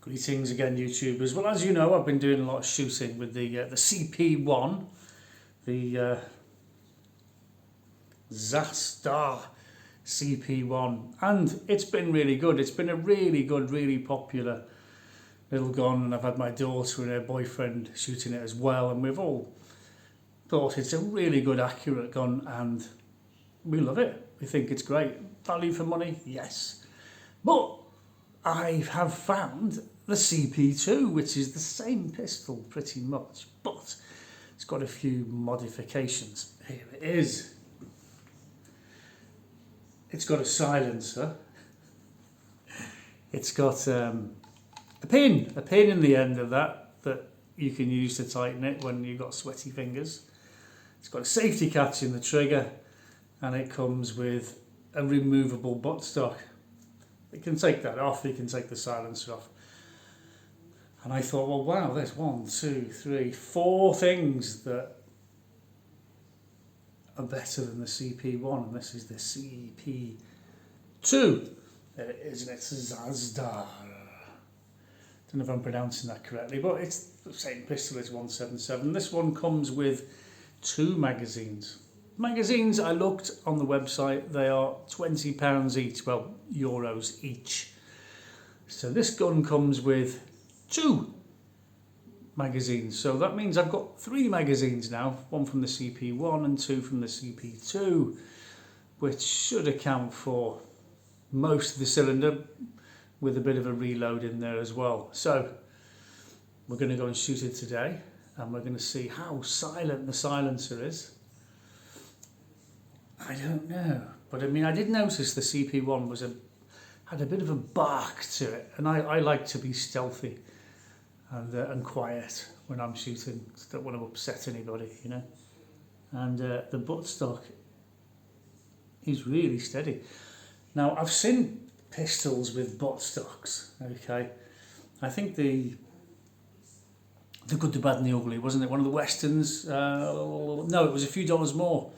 Greetings again, YouTubers. Well, as you know, I've been doing a lot of shooting with the CP-1, the Zasdar CP-1, and it's been really good. It's been a really good, really popular little gun, and I've had my daughter and her boyfriend shooting it as well, and we've all thought it's a really good, accurate gun, and we love it. We think it's great. Value for money, yes. But I have found the CP-2, which is the same pistol pretty much, but it's got a few modifications. Here it is. It's got a silencer. It's got a pin in the end of that you can use to tighten it when you've got sweaty fingers. It's got a safety catch in the trigger, and it comes with a removable buttstock. You can take that off, you can take the silencer off. And I thought, well, wow, there's 1, 2, 3, 4 things that are better than the CP-1, and this is the CP-2. There it is, and it's Zasdar. Don't know if I'm pronouncing that correctly, but it's the same pistol as 177. This one comes with 2 magazines. Magazines, I looked on the website, they are £20 each, well, euros each. So this gun comes with 2 magazines, so that means I've got 3 magazines now, 1 from the CP-1 and 2 from the CP-2, which should account for most of the cylinder, with a bit of a reload in there as well. So we're going to go and shoot it today, and we're going to see how silent the silencer is. I don't know, but I mean, I did notice the CP-1 had a bit of a bark to it, and I like to be stealthy and quiet when I'm shooting. I don't want to upset anybody, you know. And the buttstock is really steady. Now, I've seen pistols with buttstocks. Okay, I think the Good, the Bad, and the Ugly, wasn't it? One of the westerns. No, it was a few dollars more.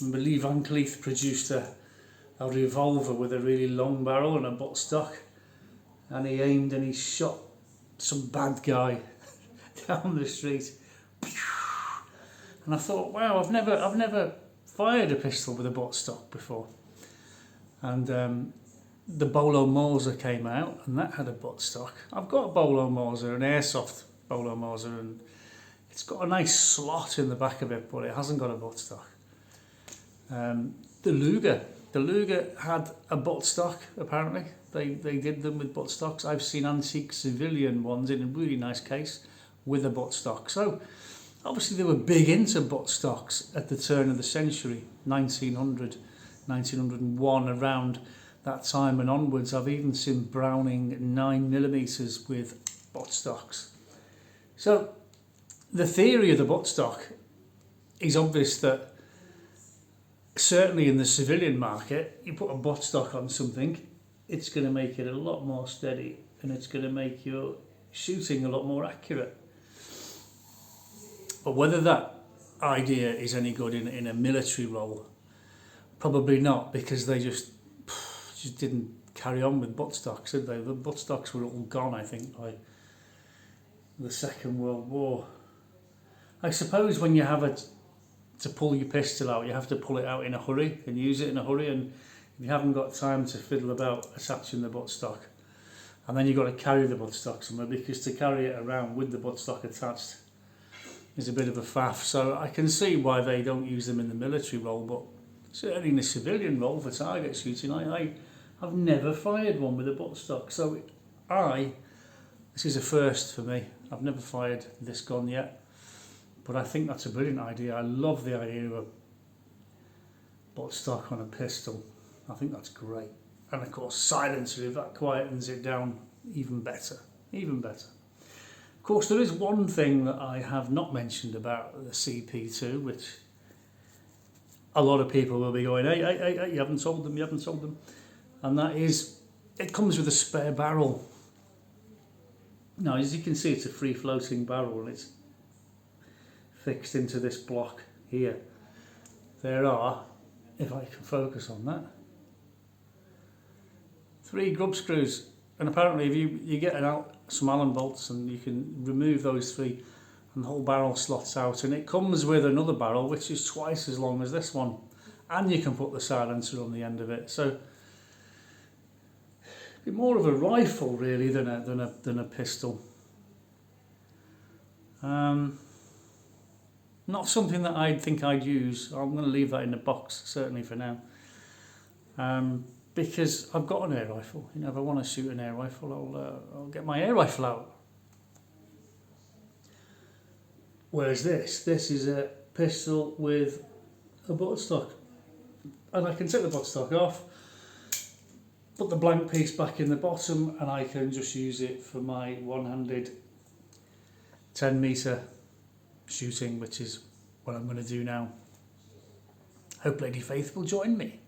I believe Van Cleef produced a revolver with a really long barrel and a buttstock, and he aimed and he shot some bad guy down the street. And I thought, wow, I've never fired a pistol with a buttstock before. And the Bolo Mauser came out, and that had a buttstock. I've got a Bolo Mauser, an airsoft Bolo Mauser, and it's got a nice slot in the back of it, but it hasn't got a buttstock. The Luger had a buttstock, apparently. They did them with buttstocks. I've seen antique civilian ones in a really nice case with a buttstock. So obviously they were big into buttstocks at the turn of the century, 1900, 1901, around that time and onwards. I've even seen Browning 9mm with buttstocks. So the theory of the buttstock is obvious that certainly in the civilian market, you put a buttstock on something, it's going to make it a lot more steady, and it's going to make your shooting a lot more accurate. But whether that idea is any good in a military role, probably not, because they just didn't carry on with buttstocks, did they? The buttstocks were all gone, I think, by the Second World War. I suppose when you have to pull your pistol out, you have to pull it out in a hurry and use it in a hurry, and you haven't got time to fiddle about attaching the buttstock, and then you've got to carry the buttstock somewhere, because to carry it around with the buttstock attached is a bit of a faff. So I can see why they don't use them in the military role, but certainly in the civilian role for target shooting, I've never fired one with a buttstock. So this is a first for me. I've never fired this gun yet. But I think that's a brilliant idea. I love the idea of a buttstock on a pistol. I think that's great. And of course, silencer, if that quietens it down, even better. Even better. Of course, there is one thing that I have not mentioned about the CP-2, which a lot of people will be going, hey, you haven't sold them. And that is, it comes with a spare barrel. Now, as you can see, it's a free-floating barrel, and it's fixed into this block here. There are, if I can focus on that, 3 grub screws And apparently if you get some Allen bolts and you can remove those three and the whole barrel slots out, and it comes with another barrel which is twice as long as this one, and you can put the silencer on the end of it. So it's more of a rifle really than a pistol. Not something that I'd think I'd use. I'm going to leave that in the box certainly for now, because I've got an air rifle. You know, if I want to shoot an air rifle, I'll get my air rifle out. Whereas this is a pistol with a buttstock, and I can take the buttstock off, put the blank piece back in the bottom, and I can just use it for my one-handed 10-metre shooting, which is what I'm going to do now. Hope Lady Faith will join me.